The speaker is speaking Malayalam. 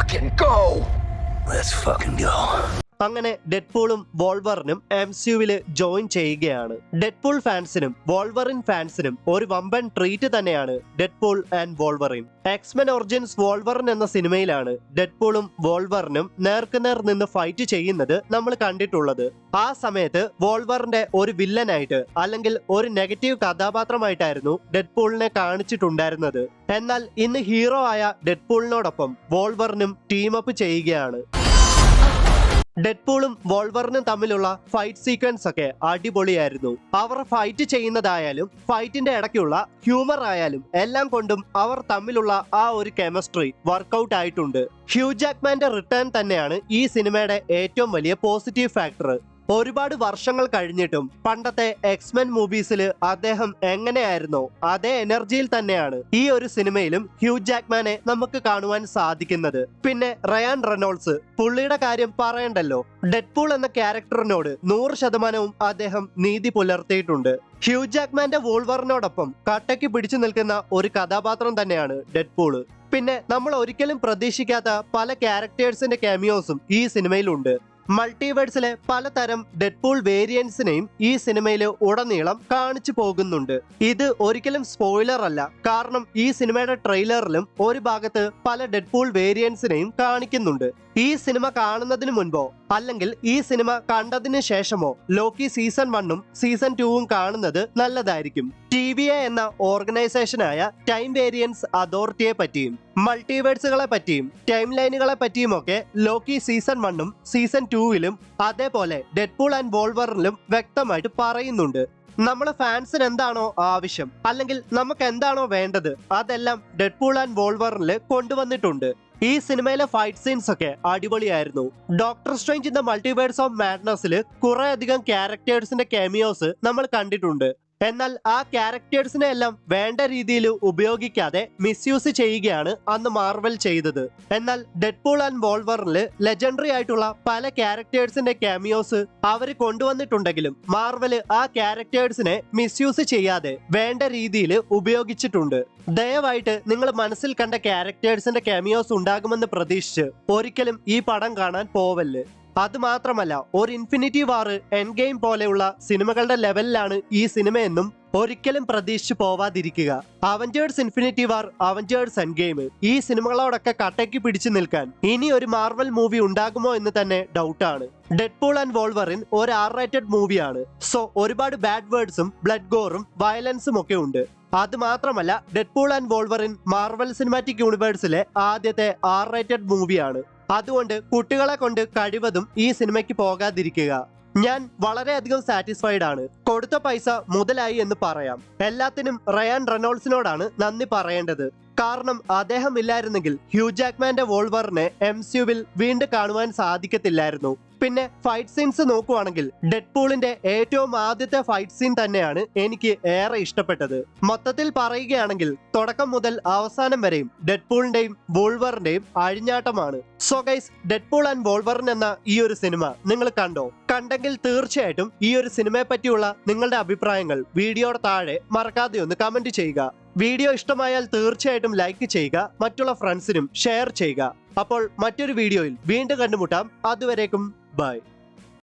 fucking go. Let's fucking go. അങ്ങനെ ഡെഡ്പൂളും വോൾവറിനും MCUവിൽ ജോയിൻ ചെയ്യുകയാണ്. ഡെഡ്പൂൾ ഫാൻസിനും വോൾവറിൻ ഫാൻസിനും ഒരു വമ്പൻ ട്രീറ്റ് തന്നെയാണ് Deadpool and wolverine. X-Men origins wolverine എന്ന സിനിമയിലാണ് ഡെഡ്പൂളും വോൾവറിനും നേർക്കുനേർ നിന്ന് ഫൈറ്റ് ചെയ്യുന്നത് നമ്മൾ കണ്ടിട്ടുള്ളത്. ആ സമയത്ത് വോൾവറിന്റെ ഒരു വില്ലനായിട്ട് അല്ലെങ്കിൽ ഒരു നെഗറ്റീവ് കഥാപാത്രമായിട്ടായിരുന്നു ഡെഡ്പൂളിനെ കാണിച്ചിട്ടുണ്ടായിരുന്നത്. എന്നാൽ ഇന്ന് ഹീറോ ആയ ഡെഡ്പൂളിനോടൊപ്പം വോൾവറിനും ടീമപ്പ് ചെയ്യുകയാണ്. ഡെഡ്പൂളും വോൾവറിനും തമ്മിലുള്ള ഫൈറ്റ് സീക്വൻസ് ഒക്കെ അടിപൊളിയായിരുന്നു. അവർ ഫൈറ്റ് ചെയ്യുന്നതായാലും ഫൈറ്റിന്റെ ഇടയ്ക്കുള്ള ഹ്യൂമർ ആയാലും എല്ലാം കൊണ്ടും അവർ തമ്മിലുള്ള ആ ഒരു കെമിസ്ട്രി വർക്കൗട്ട് ആയിട്ടുണ്ട്. ഹ്യൂ ജാക്മാന്റെ റിട്ടേൺ തന്നെയാണ് ഈ സിനിമയുടെ ഏറ്റവും വലിയ പോസിറ്റീവ് ഫാക്ടർ. ഒരുപാട് വർഷങ്ങൾ കഴിഞ്ഞിട്ടും പണ്ടത്തെ എക്സ്മെൻ മൂവീസിൽ അദ്ദേഹം എങ്ങനെയായിരുന്നോ അതേ എനർജിയിൽ തന്നെയാണ് ഈ ഒരു സിനിമയിലും ഹ്യൂ ജാക്മാനെ നമുക്ക് കാണുവാൻ സാധിക്കുന്നത്. പിന്നെ റയാൻ റെനോൾഡ്സ്, പുള്ളിയുടെ കാര്യം പറയണ്ടല്ലോ. ഡെഡ്പൂൾ എന്ന ക്യാരക്ടറിനോട് 100% അദ്ദേഹം നീതി പുലർത്തിയിട്ടുണ്ട്. ഹ്യൂ ജാക്മാന്റെ വോൾവറിനോടൊപ്പം കട്ടയ്ക്ക് പിടിച്ചു നിൽക്കുന്ന ഒരു കഥാപാത്രം തന്നെയാണ് ഡെഡ്പൂള്. പിന്നെ നമ്മൾ ഒരിക്കലും പ്രതീക്ഷിക്കാത്ത പല ക്യാരക്ടേഴ്സിന്റെ ക്യാമിയോസും ഈ സിനിമയിലുണ്ട്. മൾട്ടിവേഴ്സിലെ പലതരം ഡെഡ്പൂൾ വേരിയൻസിനെയും ഈ സിനിമയിൽ ഉടനീളം കാണിച്ചു പോകുന്നുണ്ട്. ഇത് ഒരിക്കലും സ്പോയിലർ അല്ല, കാരണം ഈ സിനിമയുടെ ട്രെയിലറിലും ഒരു ഭാഗത്ത് പല ഡെഡ്പൂൾ വേരിയൻസിനെയും കാണിക്കുന്നുണ്ട്. ഈ സിനിമ കാണുന്നതിന് മുൻപോ അല്ലെങ്കിൽ ഈ സിനിമ കണ്ടതിന് ശേഷമോ ലോക്കി സീസൺ 1ഉം സീസൺ 2ഉം കാണുന്നത് നല്ലതായിരിക്കും. TVA എന്ന ഓർഗനൈസേഷനായ ടൈം വേരിയൻസ് അതോറിറ്റിയെ പറ്റിയും മൾട്ടിവേഴ്സുകളെ പറ്റിയും ടൈം ലൈനുകളെ പറ്റിയും ഒക്കെ ലോക്കി സീസൺ 1ഉം സീസൺ 2വിലും അതേപോലെ ഡെഡ്പൂൾ ആൻഡ് വോൾവറിനിലും വ്യക്തമായിട്ട് പറയുന്നുണ്ട്. നമ്മളെ ഫാൻസിന് എന്താണോ ആവശ്യം അല്ലെങ്കിൽ നമുക്ക് എന്താണോ വേണ്ടത് അതെല്ലാം ഡെഡ്പൂൾ ആൻഡ് വോൾവറിനിൽ കൊണ്ടുവന്നിട്ടുണ്ട്. ഈ സിനിമയിലെ ഫൈറ്റ് സീൻസ് ഒക്കെ അടിപൊളിയായിരുന്നു. Doctor Strange in the Multiverse of മാഡ്നസിൽ കുറെ അധികം ക്യാരക്ടേഴ്സിന്റെ കാമിയോസ് നമ്മൾ കണ്ടിട്ടുണ്ട്. എന്നാൽ ആ ക്യാരക്ടേഴ്സിനെ എല്ലാം വേണ്ട രീതിയിൽ ഉപയോഗിക്കാതെ മിസ്യൂസ് ചെയ്യുകയാണ് അന്ന് മാർവൽ ചെയ്തത്. എന്നാൽ ഡെഡ്പൂൾ ആൻഡ് വോൾവറിനിൽ ലെജൻഡറി ആയിട്ടുള്ള പല ക്യാരക്ടേഴ്സിന്റെ കാമിയോസ് അവർ കൊണ്ടുവന്നിട്ടുണ്ടെങ്കിലും മാർവല് ആ ക്യാരക്ടേഴ്സിനെ മിസ്യൂസ് ചെയ്യാതെ വേണ്ട രീതിയിൽ ഉപയോഗിച്ചിട്ടുണ്ട്. ദയവായിട്ട് നിങ്ങൾ മനസ്സിൽ കണ്ട ക്യാരക്ടേഴ്സിന്റെ കാമിയോസ് ഉണ്ടാകുമെന്ന് പ്രതീക്ഷിച്ച് ഒരിക്കലും ഈ പടം കാണാൻ പോവല്ല്. അത് മാത്രമല്ല, ഒരു ഇൻഫിനിറ്റി വാർ, എൻഡ് ഗെയിം പോലെയുള്ള സിനിമകളുടെ ലെവലിലാണ് ഈ സിനിമയെന്നും ഒരിക്കലും പ്രതീക്ഷിച്ചു പോവാതിരിക്കുക. അവഞ്ചേഴ്സ് ഇൻഫിനിറ്റി വാർ, അവഞ്ചേഴ്സ് എൻഡ് ഗെയിം, ഈ സിനിമകളോടൊക്കെ കട്ടയ്ക്ക് പിടിച്ചു നിൽക്കാൻ ഇനി ഒരു മാർവൽ മൂവി ഉണ്ടാകുമോ എന്ന് തന്നെ ഡൗട്ടാണ്. ഡെഡ്പൂൾ ആൻഡ് വോൾവറിൻ ഒരു R-rated മൂവിയാണ്. സോ ഒരുപാട് ബാഡ് വേർഡ്സും ബ്ലഡ് ഗോറും വയലൻസും ഒക്കെ ഉണ്ട്. അത് മാത്രമല്ല, Deadpool and Wolverine Marvel Cinematic യൂണിവേഴ്സിലെ ആദ്യത്തെ R-rated മൂവിയാണ്. അതുകൊണ്ട് കുട്ടികളെ കൊണ്ട് കഴിവതും ഈ സിനിമയ്ക്ക് പോകാതിരിക്കുക. ഞാൻ വളരെയധികം സാറ്റിസ്ഫൈഡ് ആണ്. കൊടുത്ത പൈസ മുതലായി എന്ന് പറയാം. എല്ലാത്തിനും റയാൻ റെനോൾഡ്സിനോടാണ് നന്ദി പറയേണ്ടത്. കാരണം അദ്ദേഹം ഇല്ലായിരുന്നെങ്കിൽ ഹ്യൂ ജാക്മാന്റെ വോൾവറിനെ MCUവിൽ വീണ്ടും കാണുവാൻ സാധിക്കത്തില്ലായിരുന്നു. പിന്നെ ഫൈറ്റ് സീൻസ് നോക്കുവാണെങ്കിൽ ഡെഡ്പൂളിന്റെ ഏറ്റവും ആദ്യത്തെ ഫൈറ്റ് സീൻ തന്നെയാണ് എനിക്ക് ഏറെ ഇഷ്ടപ്പെട്ടത്. മൊത്തത്തിൽ പറയുകയാണെങ്കിൽ തുടക്കം മുതൽ അവസാനം വരെയും ഡെഡ്പൂളിന്റെയും വോൾവറിന്റെയും അഴിഞ്ഞാട്ടമാണ്. So guys, Deadpool and Wolverine എന്ന ഈ ഒരു സിനിമ നിങ്ങൾ കണ്ടോ? കണ്ടെങ്കിൽ തീർച്ചയായിട്ടും ഈ ഒരു സിനിമയെ പറ്റിയുള്ള നിങ്ങളുടെ അഭിപ്രായങ്ങൾ വീഡിയോയുടെ താഴെ മറക്കാതെ ഒന്ന് കമന്റ് ചെയ്യുക. വീഡിയോ ഇഷ്ടമായാൽ തീർച്ചയായിട്ടും ലൈക്ക് ചെയ്യുക, മറ്റുള്ള ഫ്രണ്ട്സിനും ഷെയർ ചെയ്യുക. അപ്പോൾ മറ്റൊരു വീഡിയോയിൽ വീണ്ടും കണ്ടുമുട്ടാം. അതുവരേക്കും ബൈ.